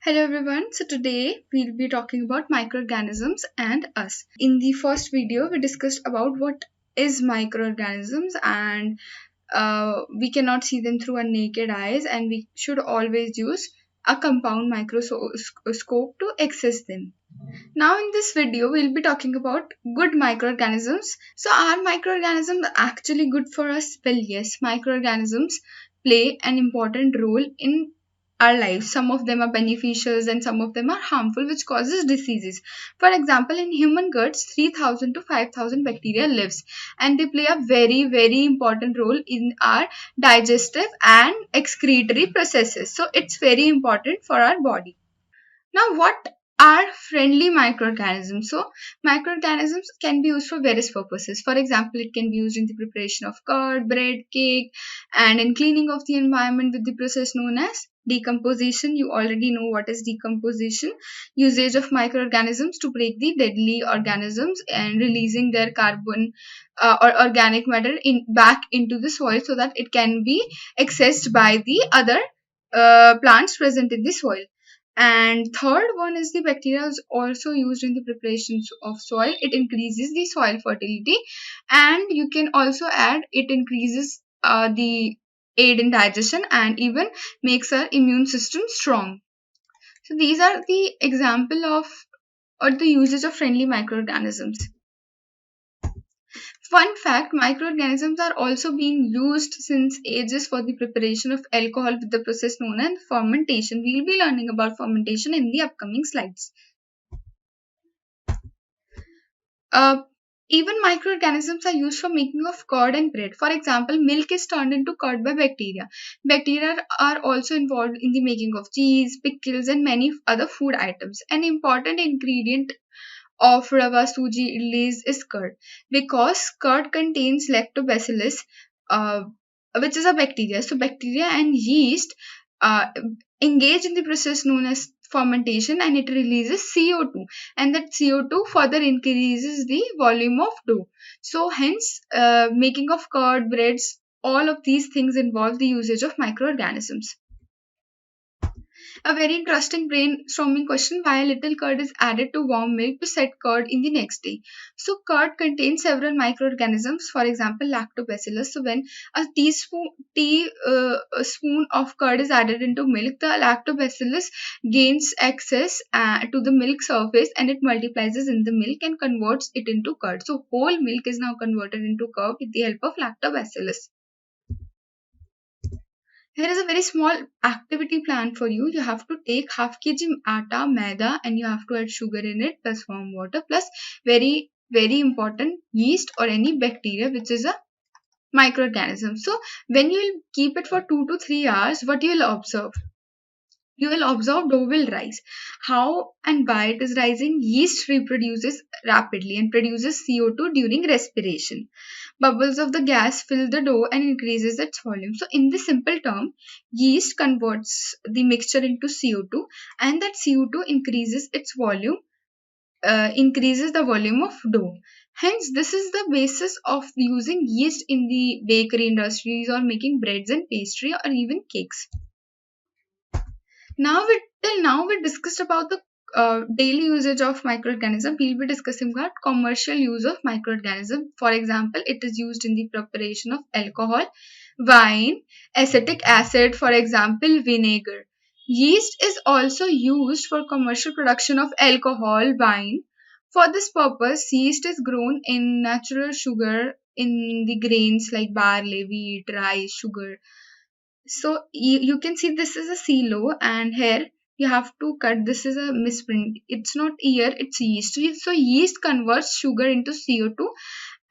Hello everyone. So today we'll be talking about microorganisms and us. In the first video we discussed about what is microorganisms and we cannot see them through our naked eyes and we should always use a compound microscope to access them. Now in this video we'll be talking about good microorganisms. So are microorganisms actually good for us? Well, yes, microorganisms play an important role in our lives. Some of them are beneficial and some of them are harmful, which causes diseases. For example, in human guts 3000 to 5000 bacteria lives, and they play a very important role in our digestive and excretory processes. So it's very important for our body. Now, what are friendly microorganisms? So, microorganisms can be used for various purposes. For example, it can be used in the preparation of curd, bread, cake, and in cleaning of the environment with the process known as decomposition. You already know what is decomposition. Usage of microorganisms to break the deadly organisms and releasing their carbon or organic matter back into the soil so that it can be accessed by the other plants present in the soil. And third one is the bacteria is also used in the preparations of soil. It increases the soil fertility, and you can also add it increases the aid in digestion and even makes our immune system strong. So these are the example of or the uses of friendly microorganisms. Fun fact, microorganisms are also being used since ages for the preparation of alcohol with the process known as fermentation. We will be learning about fermentation in the upcoming slides. Uh, Even microorganisms are used for making of curd and bread. For example, milk is turned into curd by bacteria. Bacteria are also involved in the making of cheese, pickles, and many other food items. An important ingredient of rava, suji, idlis is curd, because curd contains lactobacillus, uh, which is a bacteria. So bacteria and yeast uh, engage in the process known as fermentation, and it releases CO2, and that CO2 further increases the volume of dough. So hence making of curd, breads, all of these things involve the usage of microorganisms. A very interesting brainstorming question: why a little curd is added to warm milk to set curd in the next day? So curd contains several microorganisms, for example lactobacillus. So when a a spoon of curd is added into milk, the lactobacillus gains access to the milk surface, and it multiplies in the milk and converts it into curd. So whole milk is now converted into curd with the help of lactobacillus. Here is a very small activity plan for you. You have to take half kg atta, maida, and you have to add sugar in it plus warm water plus very important yeast or any bacteria which is a microorganism. So when you will keep it for 2 to 3 hours, what you will observe? You will observe dough will rise. How and why it is rising? Yeast reproduces rapidly and produces CO2 during respiration. Bubbles of the gas fill the dough and increases its volume. So in this simple term, yeast converts the mixture into CO2, and that CO2 increases its volume, increases the volume of dough. Hence, this is the basis of using yeast in the bakery industries or making breads and pastry or even cakes. Till now we discussed about the daily usage of microorganism. We'll be discussing about commercial use of microorganism. For example, it is used in the preparation of alcohol, wine, acetic acid, for example vinegar. Yeast is also used for commercial production of alcohol, wine. For this purpose, yeast is grown in natural sugar in the grains like barley, wheat, rice, sugar. So you can see this is a silo, and here you have to cut. This is a misprint. It's not year, it's yeast. So yeast converts sugar into CO2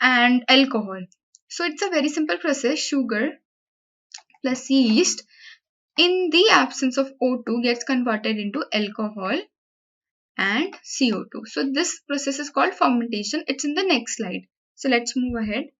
and alcohol. So it's a very simple process. Sugar plus yeast in the absence of O2 gets converted into alcohol and CO2. So this process is called fermentation. It's in the next slide. So let's move ahead.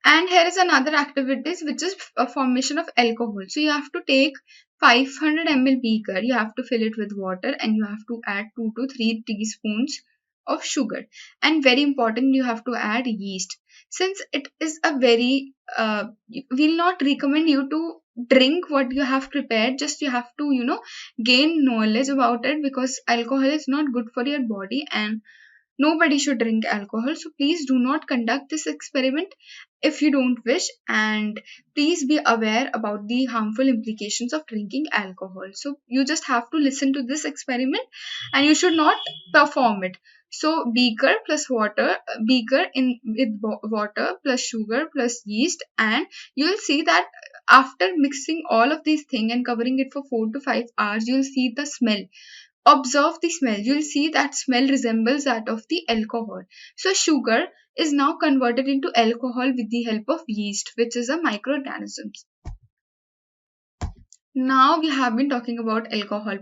And here is another activities, which is a formation of alcohol. So you have to take 500 ml beaker, you have to fill it with water, and you have to add 2 to 3 teaspoons of sugar. And very important, you have to add yeast. Since it is a very, we'll not recommend you to drink what you have prepared, just you have to gain knowledge about it, because alcohol is not good for your body and nobody should drink alcohol. So please do not conduct this experiment if you don't wish, and please be aware about the harmful implications of drinking alcohol. So you just have to listen to this experiment and you should not perform it. So beaker plus water, beaker in with water plus sugar plus yeast, and you will see that after mixing all of these things and covering it for 4 to 5 hours, you will see the smell. Observe the smell. You'll see that smell resembles that of the alcohol. So sugar is now converted into alcohol with the help of yeast, which is a microorganism. Now we have been talking about alcohol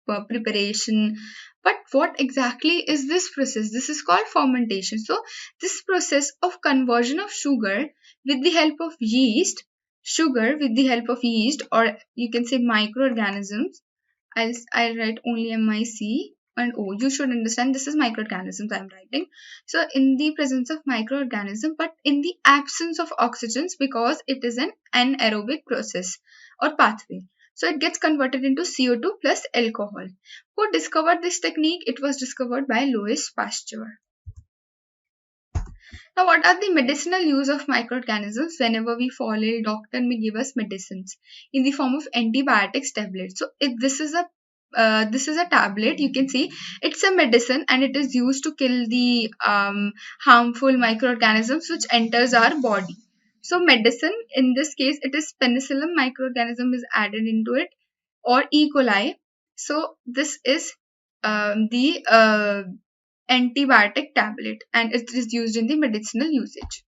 preparation, but what exactly is this process? This is called fermentation. So this process of conversion of sugar with the help of yeast, or you can say microorganisms. I'll write only MIC and O. You should understand this is microorganisms I'm writing. So in the presence of microorganism, but in the absence of oxygens, because it is an anaerobic process or pathway. So it gets converted into CO2 plus alcohol. Who discovered this technique? It was discovered by Louis Pasteur. Now, what are the medicinal use of microorganisms? Whenever we fall ill, doctor may give us medicines in the form of antibiotics tablets. So, if this is a tablet, you can see it's a medicine and it is used to kill the harmful microorganisms which enters our body. So, medicine in this case, it is Penicillin microorganism is added into it, or E. coli. So, this is the antibiotic tablet and it is used in the medicinal usage.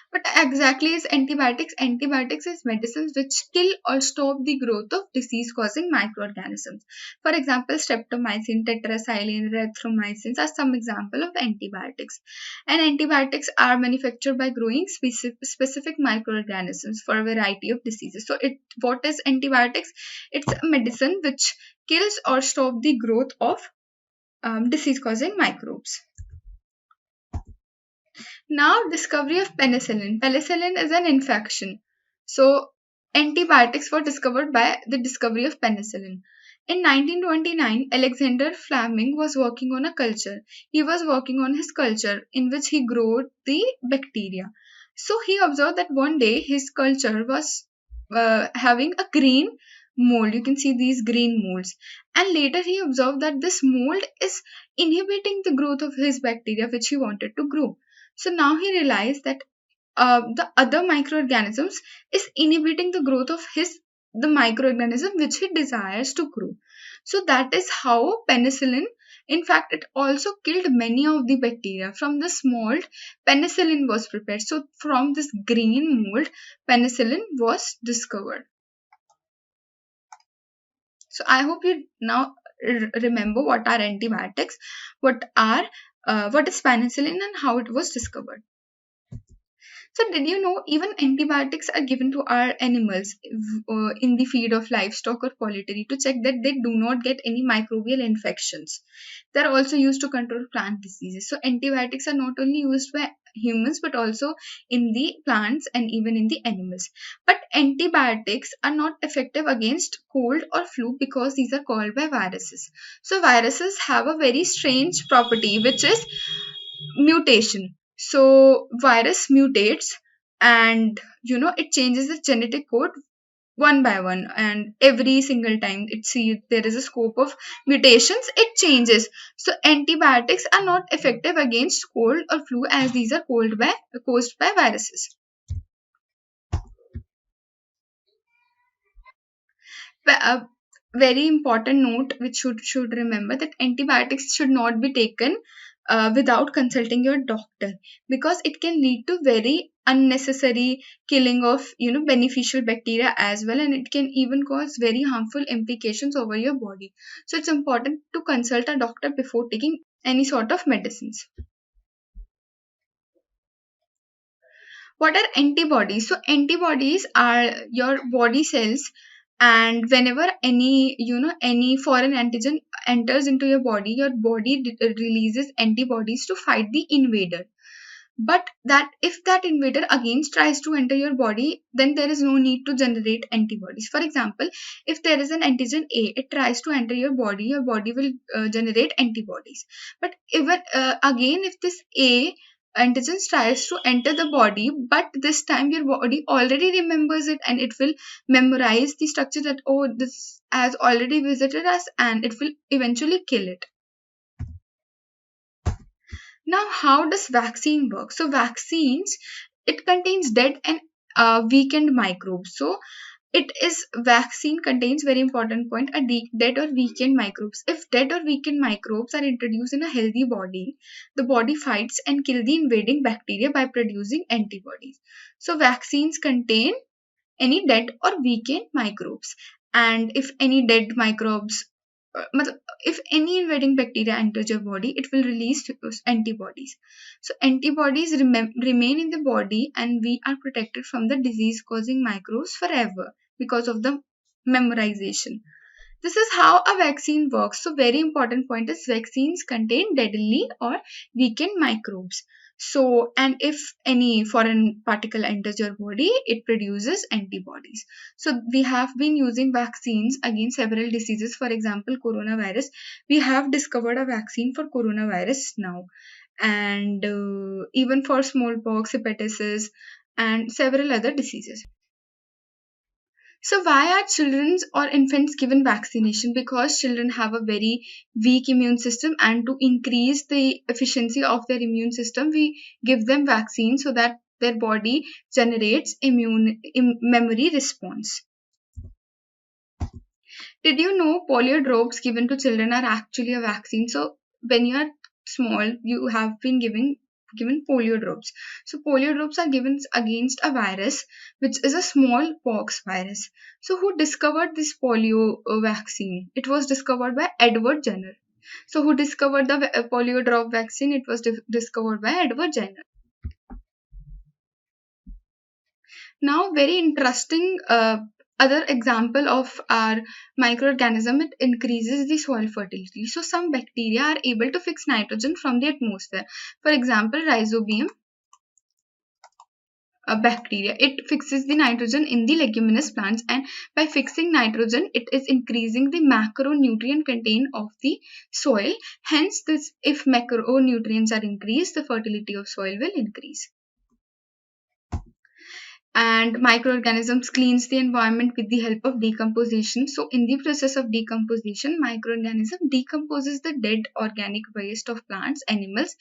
What exactly is antibiotics? Antibiotics is medicines which kill or stop the growth of disease causing microorganisms. For example, streptomycin, tetracycline, erythromycin are some example of antibiotics. And antibiotics are manufactured by growing specific microorganisms for a variety of diseases. So what is antibiotics? It's a medicine which kills or stop the growth of disease causing microbes. Now, discovery of penicillin. Penicillin is an infection. So, antibiotics were discovered by the discovery of penicillin. In 1929, Alexander Fleming was working on a culture. He was working on his culture in which he grew the bacteria. So, he observed that one day his culture was having a green mold. You can see these green molds. And later he observed that this mold is inhibiting the growth of his bacteria which he wanted to grow. So now he realized that the other microorganisms is inhibiting the growth of the microorganism which he desires to grow. So that is how penicillin, in fact, it also killed many of the bacteria. From this mold, penicillin was prepared. So from this green mold, penicillin was discovered. So I hope you now remember what are antibiotics, what is penicillin, and how it was discovered. So did you know even antibiotics are given to our animals in the feed of livestock or poultry to check that they do not get any microbial infections. They are also used to control plant diseases. So antibiotics are not only used by humans but also in the plants and even in the animals. But antibiotics are not effective against cold or flu because these are called by viruses. So viruses have a very strange property which is mutation. So virus mutates and it changes the genetic code one by one, and every single time there is a scope of mutations, it changes. So antibiotics are not effective against cold or flu as these are caused by viruses. A very important note which should remember that antibiotics should not be taken without consulting your doctor, because it can lead to very unnecessary killing of beneficial bacteria as well, and it can even cause very harmful implications over your body. So it's important to consult a doctor before taking any sort of medicines. What are antibodies? So antibodies are your body cells, and whenever any foreign antigen enters into your body releases antibodies to fight the invader. But that if that invader again tries to enter your body, then there is no need to generate antibodies. For example, if there is an antigen A, it tries to enter your body will generate antibodies. But even again, if this A antigen tries to enter the body, but this time your body already remembers it, and it will memorize the structure that, oh, this has already visited us, and it will eventually kill it. Now, how does vaccine work? So vaccines, it contains dead and weakened microbes. So it is vaccine contains, very important point, dead or weakened microbes. If dead or weakened microbes are introduced in a healthy body, the body fights and kill the invading bacteria by producing antibodies. So vaccines contain any dead or weakened microbes, and if any dead microbes if any invading bacteria enters your body, it will release antibodies. So antibodies remain in the body, and we are protected from the disease causing microbes forever because of the memorization. This is how a vaccine works. So very important point is vaccines contain deadly or weakened microbes. So, and if any foreign particle enters your body, it produces antibodies. So we have been using vaccines against several diseases. For example, coronavirus. We have discovered a vaccine for coronavirus now, and even for smallpox, hepatitis, and several other diseases. So why are children or infants given vaccination? Because children have a very weak immune system, and to increase the efficiency of their immune system, we give them vaccines so that their body generates memory response. Did you know polio drops given to children are actually a vaccine? So when you are small, you have been given polio drops. So polio drops are given against a virus, which is a smallpox virus. So who discovered this polio vaccine? It was discovered by Edward Jenner. So who discovered the polio drop vaccine? It was discovered by Edward Jenner. Now, very interesting other example of our microorganism, it increases the soil fertility. So some bacteria are able to fix nitrogen from the atmosphere. For example, rhizobium bacteria, it fixes the nitrogen in the leguminous plants, and by fixing nitrogen, it is increasing the macronutrient content of the soil. Hence, this if macronutrients are increased, the fertility of soil will increase. And microorganisms cleans the environment with the help of decomposition. So in the process of decomposition, microorganism decomposes the dead organic waste of plants, animals,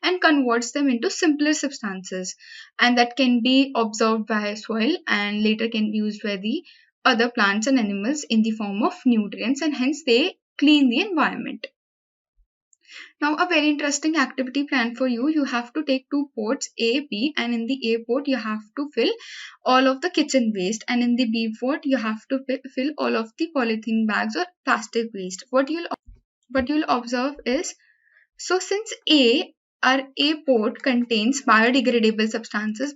and converts them into simpler substances, and that can be absorbed by soil and later can be used by the other plants and animals in the form of nutrients, and hence they clean the environment. Now, a very interesting activity plan for you. You have to take two pots, A, B, and in the A pot, you have to fill all of the kitchen waste, and in the B pot, you have to fill all of the polythene bags or plastic waste. What you'll observe is, so since our A pot contains biodegradable substances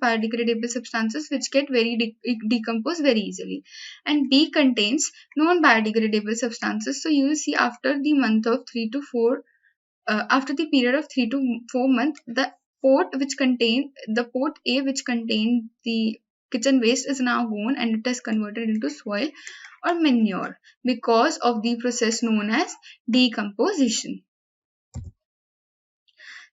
which get very decomposed very easily, and B contains non-biodegradable substances. So you will see after the month of 3 to 4 after the period of 3 to 4 months, the pot A which contained the kitchen waste is now gone, and it is converted into soil or manure because of the process known as decomposition.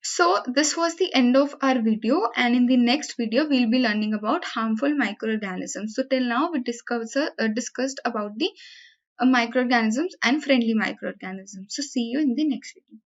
So this was the end of our video, and in the next video we'll be learning about harmful microorganisms. So till now we discussed about the microorganisms and friendly microorganisms. So see you in the next video.